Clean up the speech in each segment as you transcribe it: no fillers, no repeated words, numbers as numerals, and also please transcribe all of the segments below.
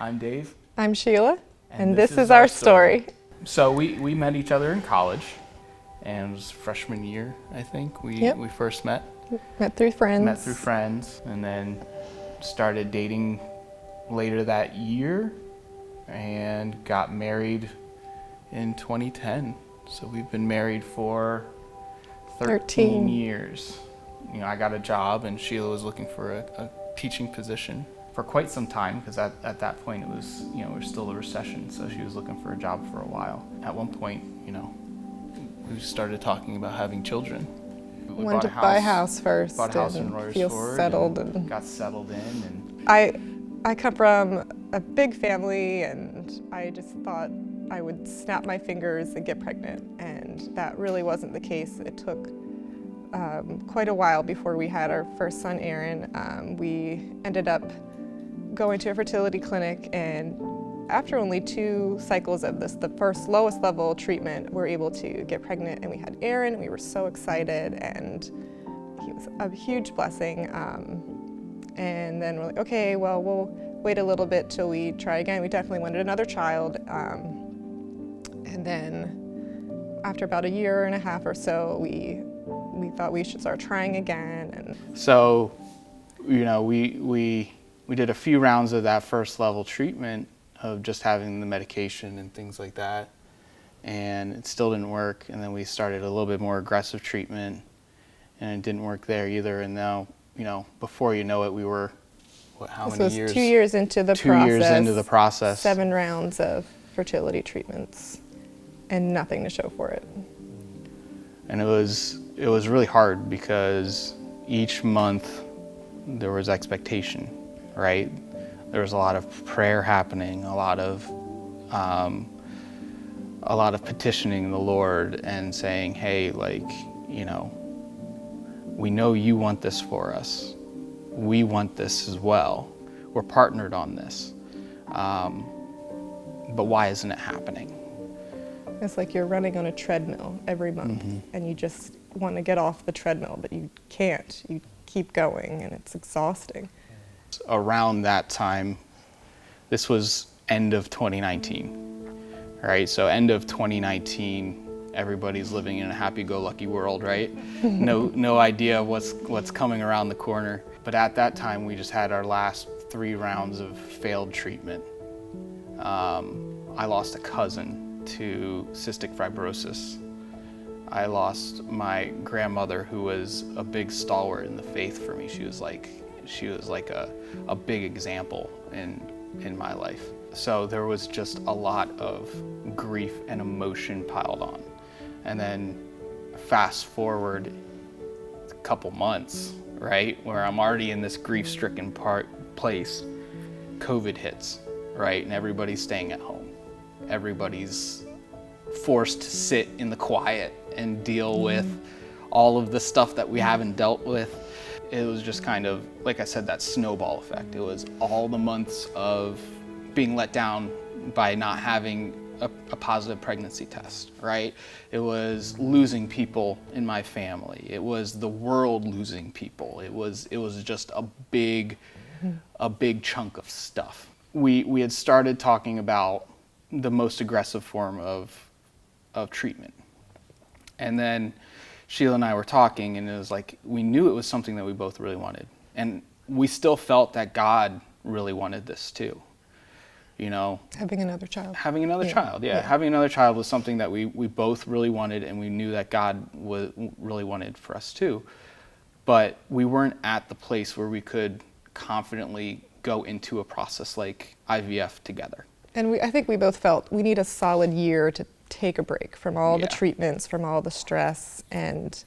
I'm Dave. I'm Sheila, and this is our story. So we met each other in college, and it was freshman year, I think, we first met. Met through friends. Met through friends, and then started dating later that year, and got married in 2010. So we've been married for 13 years. You know, I got a job, and Sheila was looking for a teaching position for quite some time, because at that point it was, you know, it was still a recession, so she was looking for a job for a while. At one point, you know, we started talking about having children. We wanted to buy a house first. Bought a house in feel settled and got settled in. And I come from a big family, and I just thought I would snap my fingers and get pregnant, and that really wasn't the case. It took quite a while before we had our first son, Aaron. We ended up going to a fertility clinic, and after only 2 cycles of this, the first lowest level treatment, we were able to get pregnant, and we had Aaron. We were so excited, and he was a huge blessing. And then we're like, okay, well, we'll wait a little bit till we try again. We definitely wanted another child. And then after about 1.5 years or so, we thought we should start trying again. And so, you know, we did a few rounds of that first level treatment of just having the medication and things like that, and it still didn't work. And then we started a little bit more aggressive treatment, and it didn't work there either. And now, you know, before you know it, we were, how many years? 2 years into the process. 2 years into the process. 7 rounds of fertility treatments, and nothing to show for it. And it was really hard, because each month there was expectation, right? There was a lot of prayer happening, a lot of petitioning the Lord and saying, hey, like, you know, we know you want this for us. We want this as well. We're partnered on this. But why isn't it happening? It's like you're running on a treadmill every month, and you just want to get off the treadmill, but you can't. You keep going, and it's exhausting. Around that time, this was end of 2019, right? So end of 2019, everybody's living in a happy-go-lucky world, right? No idea what's coming around the corner. But at that time, we just had our last 3 rounds of failed treatment. I lost a cousin to cystic fibrosis. I lost my grandmother, who was a big stalwart in the faith for me. She was like a big example in my life. So there was just a lot of grief and emotion piled on. And then fast forward a couple months, right, where I'm already in this grief-stricken place, COVID hits, right, and everybody's staying at home. Everybody's forced to sit in the quiet and deal with all of the stuff that we haven't dealt with. It was just kind of, like I said, that snowball effect. It was all the months of being let down by not having a positive pregnancy test, right? It was losing people in my family. It was the world losing people. It was just a big chunk of stuff. We had started talking about the most aggressive form of treatment. And then Sheila and I were talking, and it was like, we knew it was something that we both really wanted. And we still felt that God really wanted this too. You know, having another child. Having another child. Having another child was something that we both really wanted, and we knew that God really wanted for us too. But we weren't at the place where we could confidently go into a process like IVF together. And I think we both felt we need a solid year to take a break from all the treatments, from all the stress, and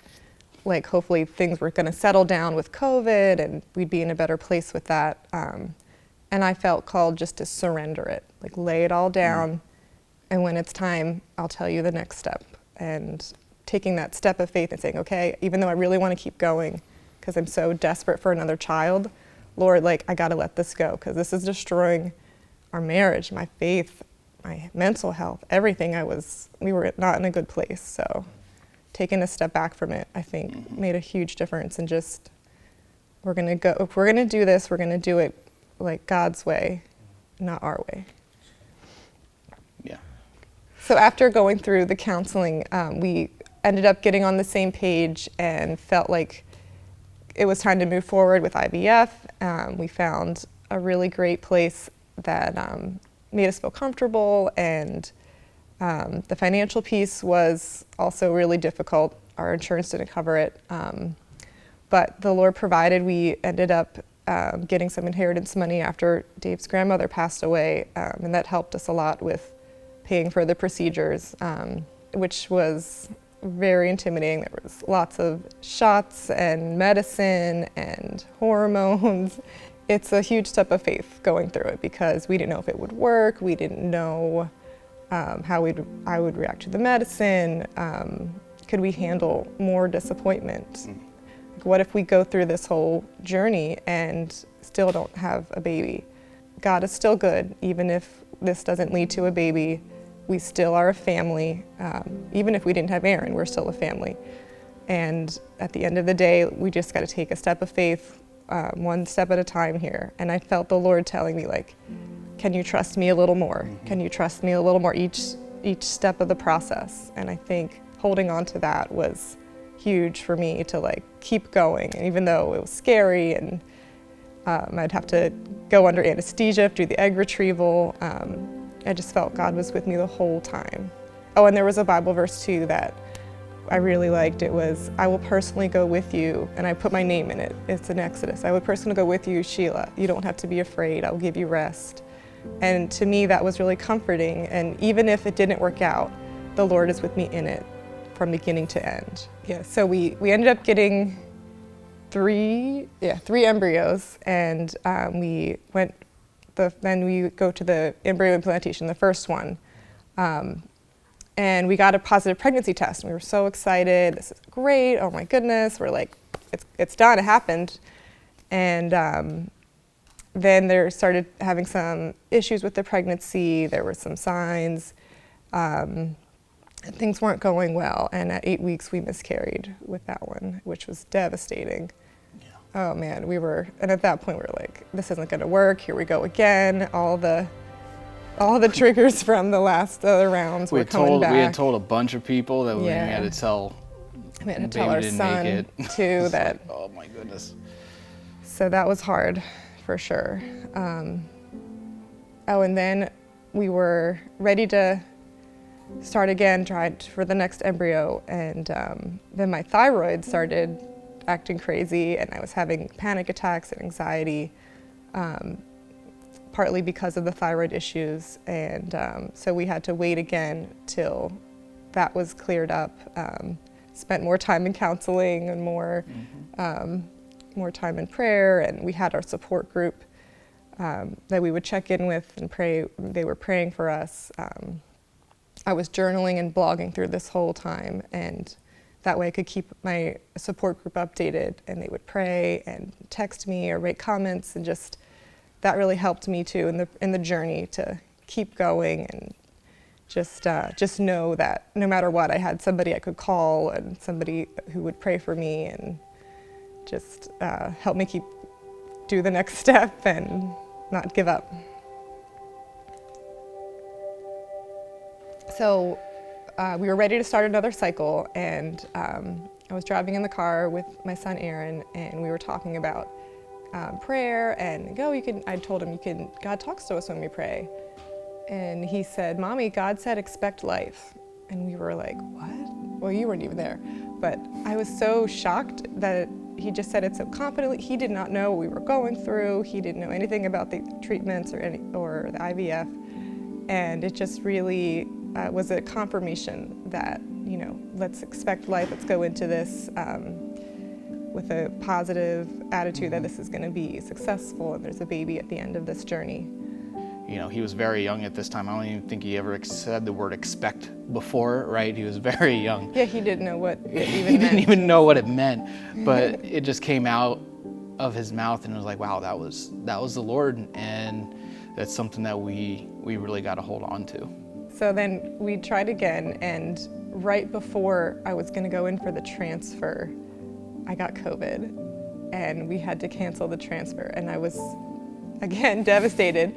like hopefully things were going to settle down with COVID, and we'd be in a better place with that. And I felt called just to surrender it, like lay it all down, and when it's time, I'll tell you the next step. And taking that step of faith and saying, okay, even though I really want to keep going, because I'm so desperate for another child, Lord, like, I got to let this go, because this is destroying our marriage, my faith, my mental health, everything. We were not in a good place. So taking a step back from it, I think, made a huge difference. And just, if we're going to do this, we're going to do it like God's way, not our way. Yeah. So after going through the counseling, we ended up getting on the same page and felt like it was time to move forward with IVF. We found a really great place that made us feel comfortable, and the financial piece was also really difficult. Our insurance didn't cover it, but the Lord provided. We ended up getting some inheritance money after Dave's grandmother passed away, and that helped us a lot with paying for the procedures, which was very intimidating. There was lots of shots and medicine and hormones. It's a huge step of faith going through it because we didn't know if it would work. We didn't know how I would react to the medicine. Could we handle more disappointment? Like, what if we go through this whole journey and still don't have a baby? God is still good, even if this doesn't lead to a baby. We still are a family. Even if we didn't have Aaron, we're still a family. And at the end of the day, we just got to take a step of faith, one step at a time here. And I felt the Lord telling me, like, can you trust me a little more? Can you trust me a little more each step of the process? And I think holding on to that was huge for me to like keep going. And even though it was scary and I'd have to go under anesthesia, do the egg retrieval, I just felt God was with me the whole time. Oh, and there was a Bible verse too that I really liked. It was, I will personally go with you, and I put my name in it. It's in Exodus. I will personally go with you, Sheila. You don't have to be afraid. I will give you rest. And to me, that was really comforting. And even if it didn't work out, the Lord is with me in it from beginning to end. Yeah, so we ended up getting three embryos, and then we go to the embryo implantation, the first one. And we got a positive pregnancy test. And we were so excited. This is great. Oh my goodness. We're like, it's done. It happened. And then there started having some issues with the pregnancy. There were some signs. Things weren't going well. And at 8 weeks, we miscarried with that one, which was devastating. Oh man, and at that point we were like, this isn't gonna work, here we go again. All the triggers from the last other rounds were coming back. We had told a bunch of people that we had to tell. We had to tell our son too that. Like, oh my goodness. So that was hard, for sure. And then we were ready to start again, tried for the next embryo, and then my thyroid started acting crazy, and I was having panic attacks and anxiety, partly because of the thyroid issues, and so we had to wait again till that was cleared up. Spent more time in counseling and more time in prayer, and we had our support group that we would check in with and pray. They were praying for us. I was journaling and blogging through this whole time, and that way I could keep my support group updated, and they would pray and text me or write comments, and just that really helped me too in the journey to keep going, and just know that no matter what, I had somebody I could call and somebody who would pray for me and just help me do the next step and not give up. So we were ready to start another cycle, and I was driving in the car with my son Aaron, and we were talking about prayer, and I told him, God talks to us when we pray. And he said, Mommy, God said expect life. And we were like, what? Well, you weren't even there. But I was so shocked that he just said it so confidently. He did not know what we were going through. He didn't know anything about the treatments or the IVF. And it just really was a confirmation that, let's expect life. Let's go into this with a positive attitude that this is going to be successful and there's a baby at the end of this journey. He was very young at this time. I don't even think he ever said the word expect before, right? He was very young. Yeah, he didn't know what it even meant. He didn't even know what it meant, but it just came out of his mouth, and it was like, wow, that was the Lord, and that's something that we really got to hold on to. So then we tried again, and right before I was going to go in for the transfer, I got COVID, and we had to cancel the transfer, and I was, again, devastated.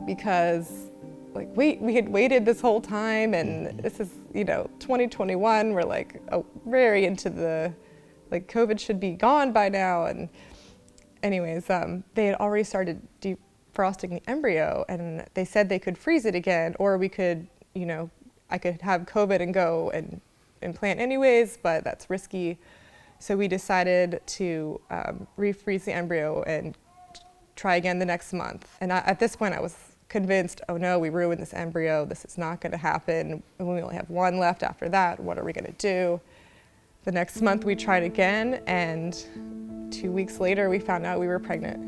because like we had waited this whole time, and this is 2021. We're like very into the like COVID should be gone by now, and anyways, they had already started defrosting the embryo, and they said they could freeze it again, or we could I could have COVID and go and implant anyways, but that's risky. So we decided to refreeze the embryo and try again the next month. And at this point I was convinced, oh no, we ruined this embryo, this is not going to happen, and we only have one left after that, what are we going to do? The next month we tried again, and 2 weeks later we found out we were pregnant.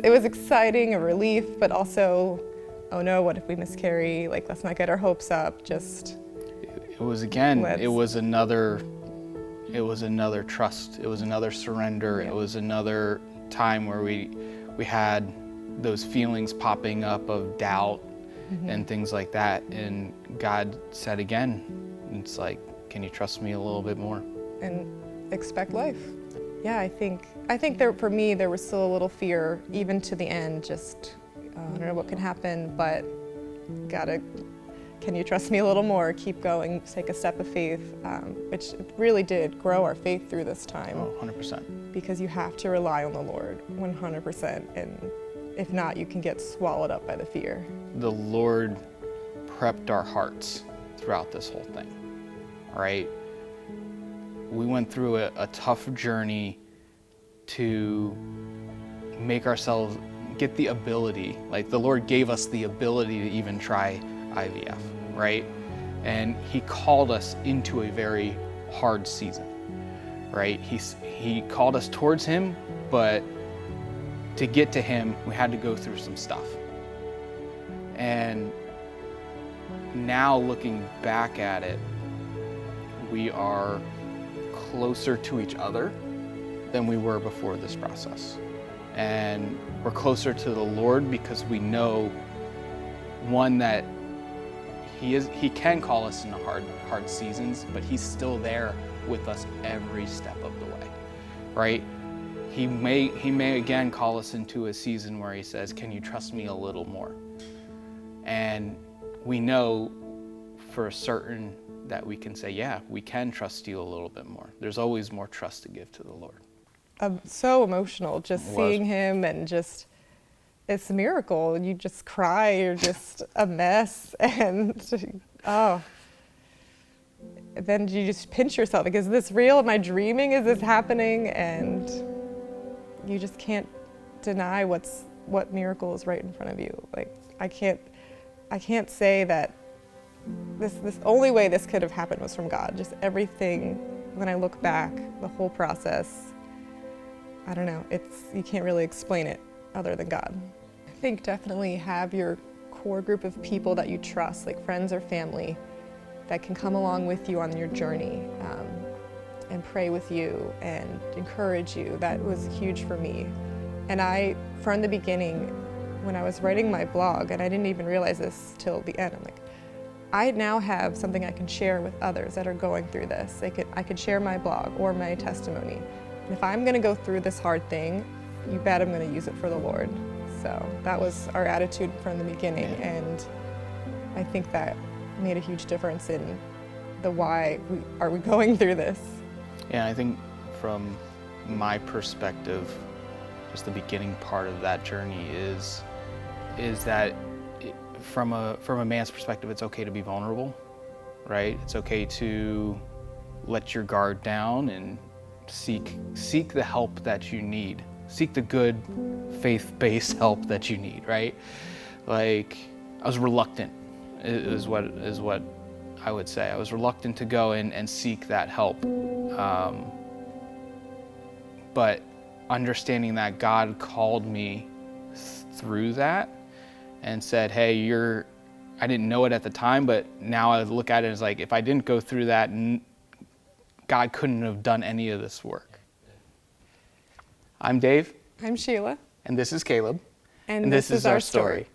It was exciting, a relief, but also, oh no, what if we miscarry? Like, let's not get our hopes up, just... It was another trust, it was another surrender, It was another time where we had those feelings popping up of doubt and things like that, and God said again, it's like, can you trust me a little bit more? And expect life. Yeah, I think there, for me, there was still a little fear, even to the end, just, I don't know what can happen, but can you trust me a little more? Keep going, take a step of faith, which really did grow our faith through this time. Oh, 100%. Because you have to rely on the Lord 100%, and if not, you can get swallowed up by the fear. The Lord prepped our hearts throughout this whole thing, right? We went through a tough journey to make ourselves get the ability, like the Lord gave us the ability to even try IVF, right? And He called us into a very hard season, right? He called us towards Him, but to get to Him, we had to go through some stuff. And now looking back at it, we are closer to each other than we were before this process. And we're closer to the Lord because we know, one, that He can call us into hard seasons, but He's still there with us every step of the way, right? He may again call us into a season where He says, can you trust me a little more? And we know for certain that we can say, yeah, we can trust you a little bit more. There's always more trust to give to the Lord. So emotional, just seeing Him, and just, it's a miracle. You just cry, you're just a mess, and then you just pinch yourself, like, is this real? Am I dreaming? Is this happening? And you just can't deny what miracle is right in front of you. Like, I can't say that this only way this could have happened was from God. Just everything, when I look back, the whole process, I don't know, you can't really explain it other than God. I think definitely have your core group of people that you trust, like friends or family, that can come along with you on your journey and pray with you and encourage you. That was huge for me. And from the beginning, when I was writing my blog, and I didn't even realize this till the end, I'm like, I now have something I can share with others that are going through this. I could share my blog or my testimony. And if I'm gonna go through this hard thing, you bet I'm gonna use it for the Lord. So that was our attitude from the beginning, and I think that made a huge difference in the why are we going through this. Yeah, I think from my perspective, just the beginning part of that journey is that from a man's perspective, it's okay to be vulnerable, right? It's okay to let your guard down and seek the help that you need. Seek the good faith-based help that you need, right? Like, I was reluctant, is what I would say. I was reluctant to go and seek that help. But understanding that God called me through that and said, hey, I didn't know it at the time, but now I look at it as like, if I didn't go through that, God couldn't have done any of this work. I'm Dave. I'm Sheila. And this is Caleb. And this is our story.